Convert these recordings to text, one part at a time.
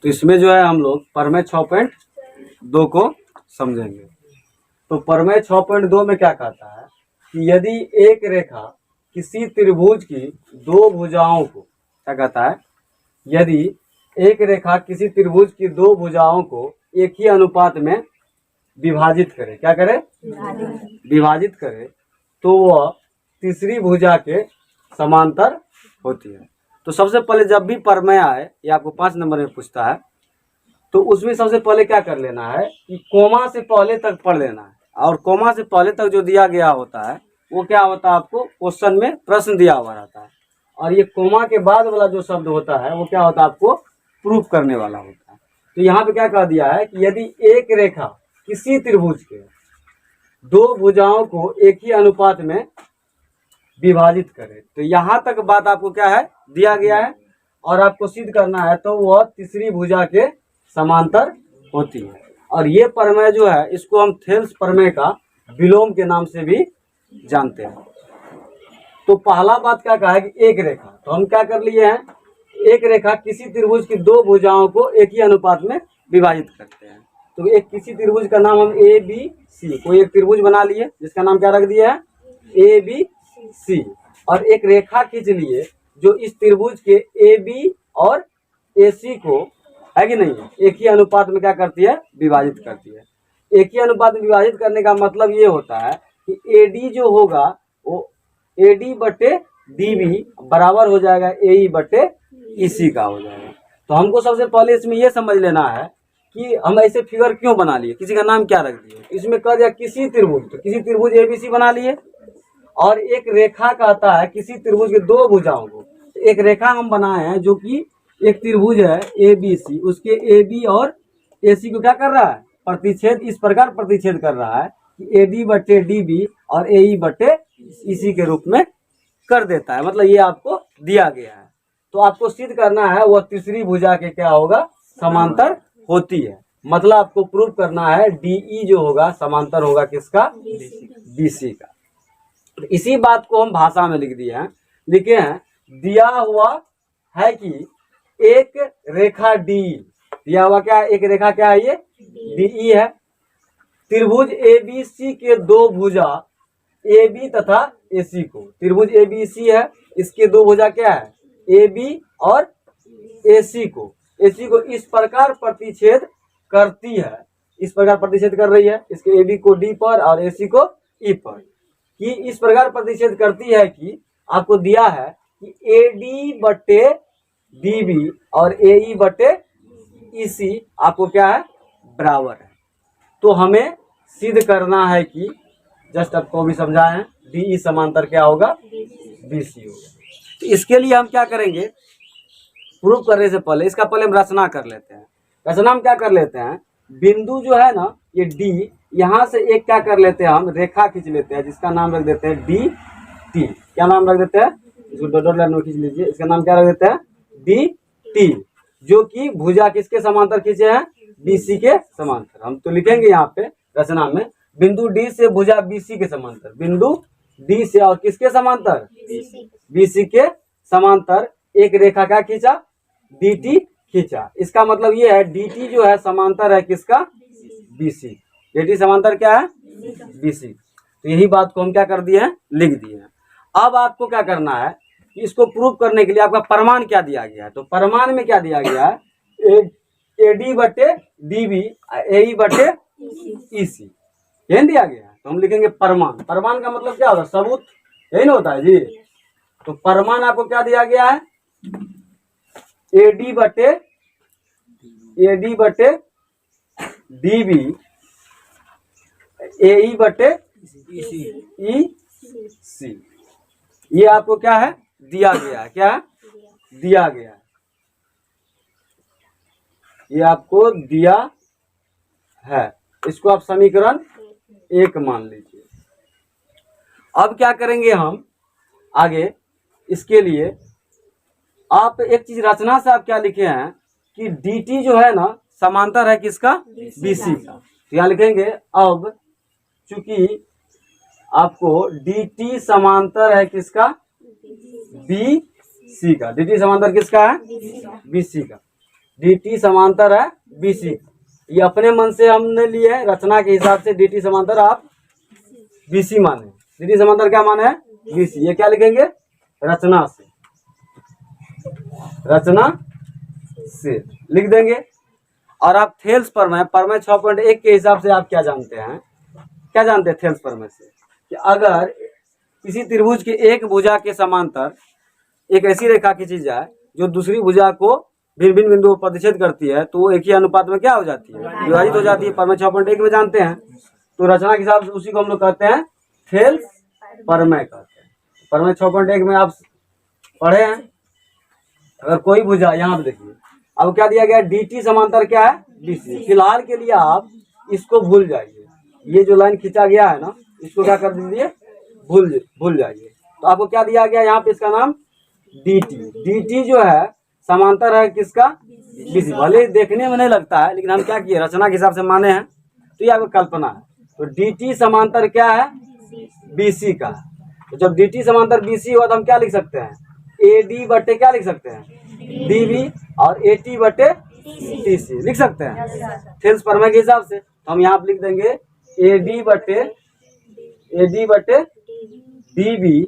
तो इसमें जो है हम लोग प्रमेय 6.2 को समझेंगे। तो प्रमेय 6.2 में क्या कहता है कि यदि एक रेखा किसी त्रिभुज की दो भुजाओं को, क्या कहता है, यदि एक रेखा किसी त्रिभुज की दो भुजाओं को एक ही अनुपात में विभाजित करे, क्या करे, विभाजित करे, तो वह तीसरी भुजा के समांतर होती है। तो सबसे पहले जब भी प्रमेय आए, ये आपको 5 नंबर में पूछता है, तो उसमें सबसे पहले क्या कर लेना है कि कोमा से पहले तक पढ़ लेना है। और कोमा से पहले तक जो दिया गया होता है वो क्या होता है, आपको क्वेश्चन में प्रश्न दिया हुआ रहता है। और ये कोमा के बाद वाला जो शब्द होता है वो क्या होता है, आपको प्रूफ करने वाला होता है। तो यहाँ पे क्या कह दिया है कि यदि एक रेखा किसी त्रिभुज के दो भुजाओं को एक ही अनुपात में विभाजित करे, तो यहाँ तक बात आपको क्या है, दिया गया है और आपको सिद्ध करना है, तो वह तीसरी भुजा के समांतर होती है। और ये प्रमेय जो है इसको हम थेल्स प्रमेय का विलोम के नाम से भी जानते हैं। तो पहला बात क्या कहा है कि एक रेखा, तो हम क्या कर लिए हैं, एक रेखा किसी त्रिभुज की दो भुजाओं को एक ही अनुपात में विभाजित करते हैं। तो एक किसी त्रिभुज का नाम हम ए बी सी, कोई एक त्रिभुज बना लिए जिसका नाम क्या रख दिया है, ए बी सी, और एक रेखा खींच लिए जो इस त्रिभुज के ए बी और ए सी को, है कि नहीं, एक ही अनुपात में क्या करती है, विभाजित करती है। एक ही अनुपात में विभाजित करने का मतलब ये होता है कि ए डी जो होगा वो ए डी बटे डी बी बराबर हो जाएगा ए ई बटे ई सी का हो जाएगा। तो हमको सबसे पहले इसमें ये समझ लेना है कि हम ऐसे फिगर क्यों बना लिए, किसी का नाम क्या रख दिए। इसमें कह दिया किसी त्रिभुज, तो किसी त्रिभुज ए बी सी बना लिए, और एक रेखा कहता है किसी त्रिभुज के दो भुजाओं को। एक रेखा हम बनाए हैं जो कि एक त्रिभुज है ए बी सी, उसके ए बी और ए सी को क्या कर रहा है, प्रतिच्छेद, इस प्रकार प्रतिच्छेद कर रहा है कि ए डी बटे डी बी और ए ई बटे ई सी के रूप में कर देता है। मतलब ये आपको दिया गया है, तो आपको सिद्ध करना है वह तीसरी भुजा के क्या होगा, समांतर होती है। मतलब आपको प्रूव करना है डीई जो होगा समांतर होगा किसका, बीसी का। तो इसी बात को हम भाषा में लिख दिए हैं, लिखे हैं, दिया हुआ है कि एक रेखा डी, दिया हुआ क्या है, एक रेखा क्या है, ये डीई है, त्रिभुज ए बी सी के दो भुजा ए बी तथा ए सी को, त्रिभुज ए बी सी है, इसके दो भुजा क्या है, ए बी और ए सी को इस प्रकार प्रतिच्छेद करती है, इस प्रकार प्रतिच्छेद कर रही है, इसके ए बी को डी पर और ए सी को ई पर, कि इस प्रकार प्रतिच्छेद करती है कि आपको दिया है कि ए डी बटे डी बी और ए ई बटे ई सी आपको क्या है, बराबर है। तो हमें सिद्ध करना है कि जस्ट आपको भी समझाए हैं, डी ई समांतर क्या होगा, बी सी होगा। तो इसके लिए हम क्या करेंगे, प्रूफ करने से पहले इसका पहले हम रचना कर लेते हैं। रचना हम क्या कर लेते हैं, बिंदु जो है ना ये डी, यहाँ से एक क्या कर लेते हैं, हम रेखा खींच लेते हैं जिसका नाम रख देते हैं डी टी। क्या नाम रख देते हैं, इसको डॉट लाइन में खींच लीजिए, इसका नाम क्या रख देते हैं, डी टी, जो कि भुजा किसके समांतर खींचे हैं, बीसी के समांतर। हम तो लिखेंगे यहाँ पे रचना में, बिंदु डी से भुजा बीसी के समांतर, बिंदु डी से और किसके समांतर, बीसी के समांतर एक रेखा क्या खींचा, डी टी खींचा। इसका मतलब ये है डी टी जो है समांतर है किसका, बीसी, डी टी समांतर क्या है, बीसी। तो यही बात को हम क्या कर दिए हैं, लिख दिए हैं। अब आपको क्या करना है कि इसको प्रूव करने के लिए आपका प्रमाण क्या दिया गया है। तो प्रमाण में क्या दिया गया है, ए डी बटे डी बी ए ई बटे ई सी, यही दिया गया है। तो हम लिखेंगे प्रमाण। प्रमाण का मतलब क्या होता है, सबूत, यही ना होता है जी। तो प्रमाण आपको क्या दिया गया है, ए डी बटे डी बी ए ई बटे ई सी, ये आपको क्या है, दिया गया है। क्या है, दिया गया है, ये आपको दिया है। इसको आप समीकरण 1 मान लीजिए। अब क्या करेंगे हम आगे, इसके लिए आप एक चीज रचना से आप क्या लिखे हैं कि dt जो है ना समांतर है किसका, BC का। तो यहाँ लिखेंगे, अब चूंकि आपको dt समांतर है किसका, BC का, dt समांतर किसका है, BC का। dt समांतर है BC। ये अपने मन से हमने लिए है, रचना के हिसाब से dt समांतर आप BC माने। dt समांतर क्या माने है? BC। ये क्या लिखेंगे? रचना से, रचना से लिख देंगे। और आप थेल्स प्रमेय 6.1 के हिसाब से आप क्या जानते हैं? क्या जानते हैं थेल्स प्रमेय से? कि अगर किसी त्रिभुज की एक भुजा के समांतर एक ऐसी रेखा खींची जाए जो दूसरी भुजा को भिन्न भिन्न बिंदुओं पर प्रतिच्छेद करती है, तो वो एक ही अनुपात में क्या हो जाती है? विभाजित हो जाती है। प्रमेय 6.1 में जानते हैं। तो रचना के हिसाब से उसी को हम लोग कहते हैं थेल्स प्रमेय कहते हैं। प्रमेय 6.1 में आप पढ़े हैं। अगर कोई भुजा, यहाँ पे देखिए, अब क्या दिया गया? dt समांतर क्या है? BC। फिलहाल के लिए आप इसको भूल जाइए, ये जो लाइन खींचा गया है ना, इसको क्या कर दीजिए? भूल जाइए। तो आपको क्या दिया गया यहाँ पे? इसका नाम dt जो है समांतर है किसका? BC। भले देखने में नहीं लगता है, लेकिन हम क्या किए? रचना के हिसाब से माने हैं, तो ये आपको कल्पना है। तो dt समांतर क्या है? BC का। तो जब dt समांतर BC हुआ तो हम क्या लिख सकते हैं? AD बटे क्या लिख सकते हैं? DB और AT बटे TC लिख सकते हैं थेल्स प्रमेय के हिसाब से। तो हम यहाँ पे लिख देंगे AD बटे DB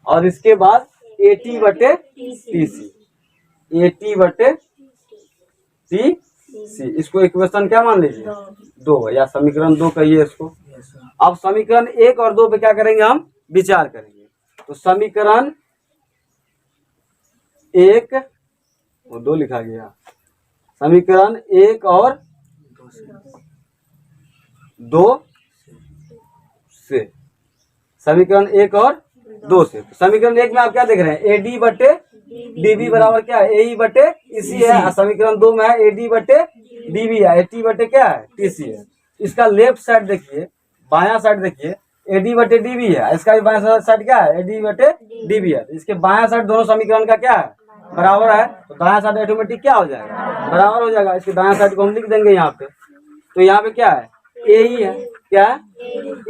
और इसके बाद AT बटे TC, AT बटे TC। इसको इक्वेशन क्या मान लीजिए? 2, या समीकरण 2 कहिए इसको। अब समीकरण 1 और 2 पे क्या करेंगे? हम विचार करेंगे। तो समीकरण 1 और 2 लिखा गया। समीकरण 1 और 2 से, समीकरण 1 और 2 से। समीकरण 1 में आप क्या देख रहे हैं? AD बटे DB बराबर क्या है? AE बटे EC है। समीकरण 2 में है AD बटे DB है, AT बटे क्या है? TC है। इसका लेफ्ट साइड देखिए, बायां साइड देखिए, AD बटे DB है। इसका भी बायां साइड क्या है? AD बटे DB है। इसके बायां साइड दोनों समीकरण का क्या है? बराबर है। तो दायां साइड ऑटोमेटिक क्या हो जाएगा? बराबर हो जाएगा। इसके दायां साइड को हम लिख देंगे यहाँ पे। तो यहाँ पे क्या है? AE है। क्या है?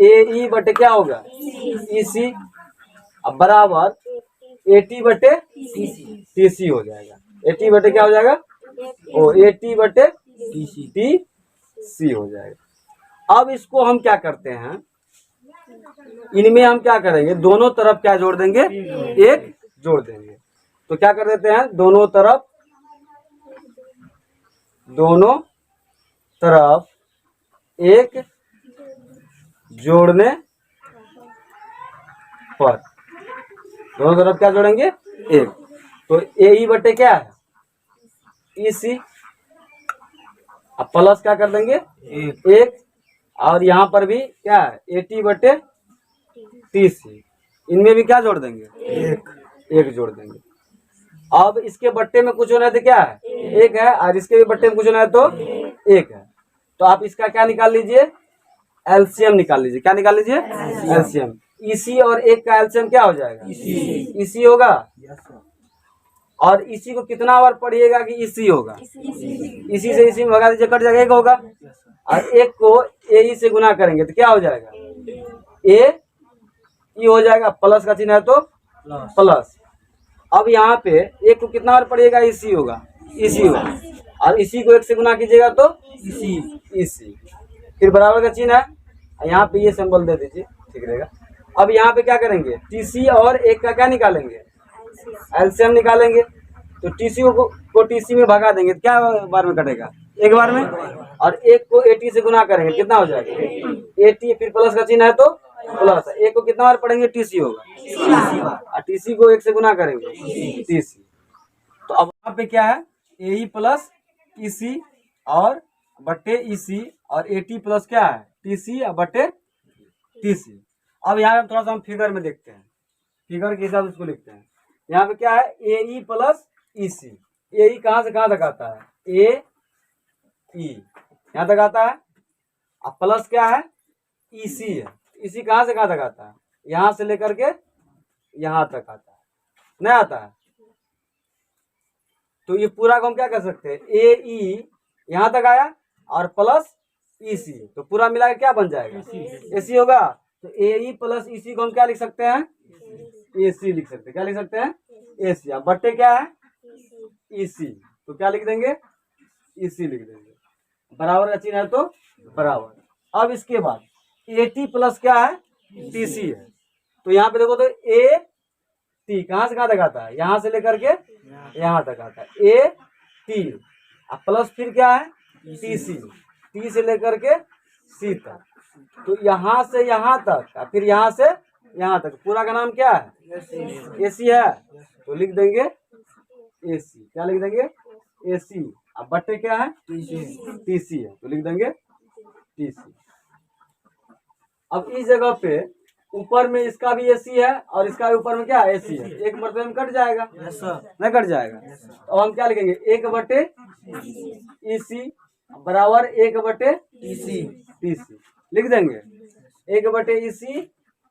AE बटे क्या होगा? EC। अब बराबर AT बटे TC हो जाएगा। AT बटे क्या हो जाएगा? ओ AT बटे TC हो जाएगा। अब इसको हम क्या करते हैं? इनमें हम क्या करेंगे? दोनों तरफ क्या जोड़ देंगे? 1 जोड़ देंगे। तो क्या कर देते हैं? दोनों तरफ 1 जोड़ने पर, दोनों तरफ क्या जोड़ेंगे? 1। तो AE बटे क्या है? EC। अब प्लस क्या कर देंगे? 1। और यहाँ पर भी क्या है? AT बटे TC। इनमें भी क्या जोड़ देंगे? 1 जोड़ देंगे। अब इसके बट्टे में कुछ होना है तो क्या है? 1 है, और इसके भी बट्टे में कुछ होना है तो 1 है। तो आप इसका क्या निकाल लीजिए? एलसीएम निकाल लीजिए। क्या निकाल लीजिए? एलसीएम। EC और 1 का एलसीएम क्या हो जाएगा? EC होगा। और EC को कितना बार पढ़िएगा कि EC होगा? EC से EC में भगा दीजिए, कट जाएगा, 1 होगा। और 1 को AE से गुना करेंगे तो क्या हो जाएगा? AE हो जाएगा। प्लस का चिन्ह है तो प्लस। अब यहाँ पे 1 को कितना बार पढ़िएगा? EC होगा, EC होगा। और EC को 1 से गुना कीजिएगा तो EC। फिर बराबर का चिन्ह है, यहाँ पे ये सिंबल दे दीजिए, ठीक रहेगा। अब यहाँ पे क्या करेंगे? TC और 1 का क्या निकालेंगे? एलसीएम निकालेंगे। तो TC को TC में भगा देंगे तो क्या बार में कटेगा? 1 बार में। और 1 को AT से गुना करेंगे कितना हो जाएगा? AT। फिर प्लस का चिन्ह है तो प्लस। 1 को कितना बार पढ़ेंगे? TC होगा। और TC को 1 से गुना करेंगे TC। तो अब यहाँ पे क्या है? AE प्लस EC और बट्टे EC और AT प्लस क्या है? TC और बट्टे TC। अब यहाँ पे थोड़ा सा हम फिगर में देखते हैं, फिगर के हिसाब से इसको लिखते हैं। यहाँ पे क्या है? AE plus EC। AE कहाँ से कहाँ तक आता है? AE यहाँ तक आता है। अब प्लस क्या है? EC है। EC कहाँ से कहाँ तक आता है? यहाँ से लेकर के यहाँ तक आता है, नहीं आता है। तो ये पूरा को हम क्या कर सकते हैं? AE यहाँ तक आया और प्लस EC, तो पूरा मिला के क्या बन जाएगा? AC होगा। तो AE प्लस EC को हम क्या लिख सकते हैं? AC लिख सकते हैं। क्या लिख सकते हैं? AC। अब बट्टे क्या है? EC। तो क्या लिख देंगे, इसी लिख देंगे, बराबर का चिन्ह है तो बराबर। अब इसके बाद AT प्लस क्या है, TC है। तो यहाँ पे देखो तो AT कहाँ से कहाँ तक आता है, यहाँ से लेकर के यहाँ तक आता है AT, अब प्लस फिर क्या है TC, T से लेकर के C तक। तो यहाँ से यहाँ तक फिर यहाँ से यहाँ तक पूरा का नाम क्या है, AC है। तो लिख देंगे AC, क्या लिख देंगे AC। अब बट्टे क्या है, TC है, तो लिख देंगे TC। अब इस जगह पे ऊपर में इसका भी AC है और इसका भी ऊपर में क्या AC है, एक मरतबे में कट जाएगा, नहीं कट जाएगा। तो हम क्या लिखेंगे, 1/EC बराबर 1/TC लिख देंगे, 1/EC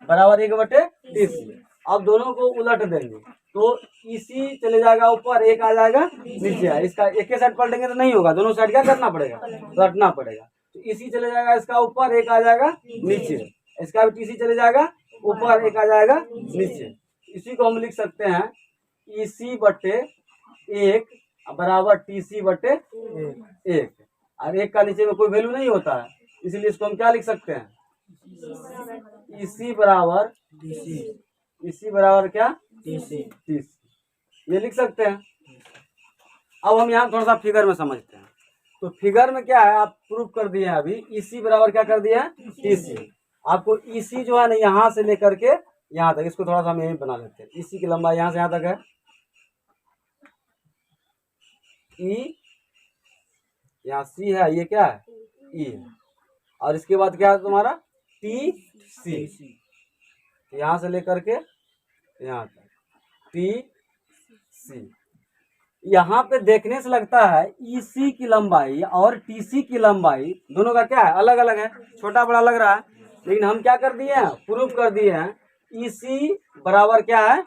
बराबर 1/TC। अब दोनों को उलट देंगे तो EC चले जाएगा ऊपर, एक आ जाएगा नीचे। इसका एक ही साइड पलटेंगे तो नहीं होगा, दोनों साइड क्या करना पड़ेगा, उलटना पड़ेगा। तो EC चले जाएगा इसका ऊपर, एक आ जाएगा नीचे। इसका भी TC चले जाएगा ऊपर, एक आ जाएगा नीचे। इसी को हम लिख सकते हैं EC/1 बराबर TC/1, और एक का नीचे में कोई वैल्यू नहीं होता है, इसलिए इसको हम क्या लिख सकते हैं, EC बराबर क्या, TC, ये लिख सकते हैं। अब हम यहाँ थोड़ा सा फिगर में समझते हैं। तो फिगर में क्या है, आप प्रूफ कर दिए हैं अभी, EC बराबर क्या कर दिया है, TC। आपको EC जो है ना यहाँ से लेकर के यहाँ तक, इसको थोड़ा सा हम यही बना लेते हैं। EC की लंबाई यहाँ से यहाँ तक है, E यहाँ C है, ये क्या है E है, और इसके बाद क्या है तुम्हारा TC, यहाँ से लेकर के यहाँ तक TC। यहाँ पे देखने से लगता है EC की लंबाई और TC की लंबाई दोनों का क्या है, अलग अलग है, छोटा बड़ा लग रहा है। लेकिन हम क्या कर दिए हैं, प्रूफ कर दिए हैं EC बराबर क्या है,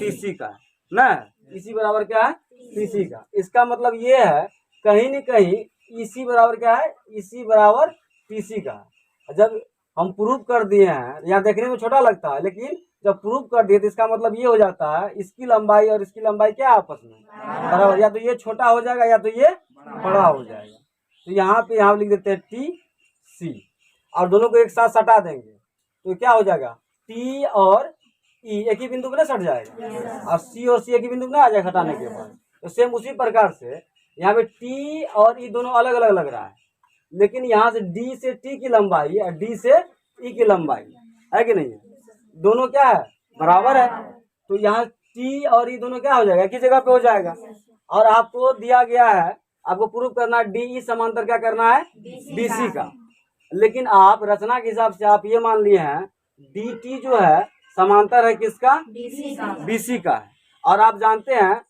TC का ना, EC बराबर क्या है, TC का। इसका मतलब ये है कहीं न कहीं EC बराबर क्या है, EC बराबर TC का। जब हम प्रूफ कर दिए हैं, यहाँ देखने में छोटा लगता है, लेकिन जब प्रूफ कर दिए तो इसका मतलब ये हो जाता है इसकी लंबाई और इसकी लंबाई क्या आपस में बराबर, या तो ये छोटा हो जाएगा या तो ये बड़ा हो जाएगा। तो यहाँ पे यहाँ लिख देते हैं TC, और दोनों को एक साथ सटा देंगे तो क्या हो जाएगा, T और E एक ही बिंदु पे ना सट जाएगा, और C और C एक ही बिंदु पे ना आ जाएगा हटाने के बाद। तो सेम उसी प्रकार से यहाँ पे T और E दोनों अलग अलग लग रहा है, लेकिन यहाँ से D से T की लंबाई और D से E की लंबाई है कि नहीं है, दोनों क्या है, बराबर है। तो यहाँ T और E दोनों क्या हो जाएगा, एक ही जगह पे हो जाएगा। और आपको दिया गया है, आपको प्रूफ करना है DE समांतर क्या करना है, BC का। लेकिन आप रचना के हिसाब से आप ये मान लिए हैं DT जो है समांतर है किसका, BC का है। और आप जानते हैं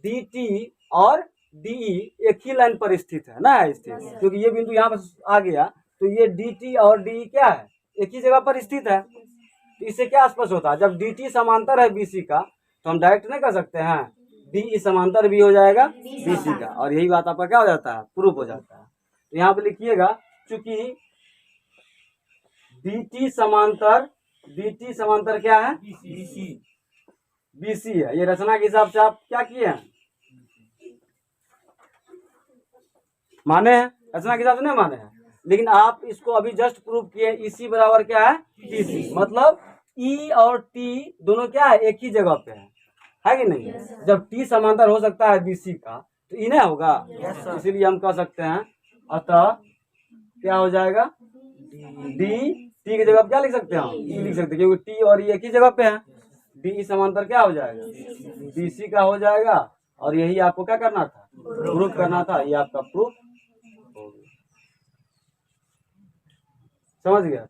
DT और DE एक ही लाइन पर स्थित है ना, स्थित, क्योंकि ये बिंदु यहाँ पर आ गया तो ये DT और DE क्या है, एक ही जगह पर स्थित है। तो इससे क्या स्पष्ट होता है, जब DT समांतर है BC का तो हम डायरेक्ट नहीं कर सकते हैं, DE समांतर भी हो जाएगा BC का, और यही बात आपका क्या हो जाता है, प्रूफ हो जाता है। तो यहाँ पे लिखिएगा, चूंकि DT समांतर क्या है, BC है। ये रचना के हिसाब से आप क्या किए हैं, माने हैं, रचना के हिसाब से नहीं माने हैं, लेकिन आप इसको अभी जस्ट प्रूव किए। EC बराबर क्या है, TC, मतलब E और T दोनों क्या है, एक ही जगह पे है कि नहीं। जब T समांतर हो सकता है BC का तो E नहीं होगा, इसीलिए हम कह सकते हैं, अतः क्या हो जाएगा, T की जगह क्या लिख सकते हैं, E लिख सकते हैं, क्योंकि T और E एक ही जगह पे है। DE समांतर क्या हो जाएगा, BC का हो जाएगा। और यही आपको क्या करना था, प्रूफ करना था, ये आपका प्रूफ हो गया। समझ गया।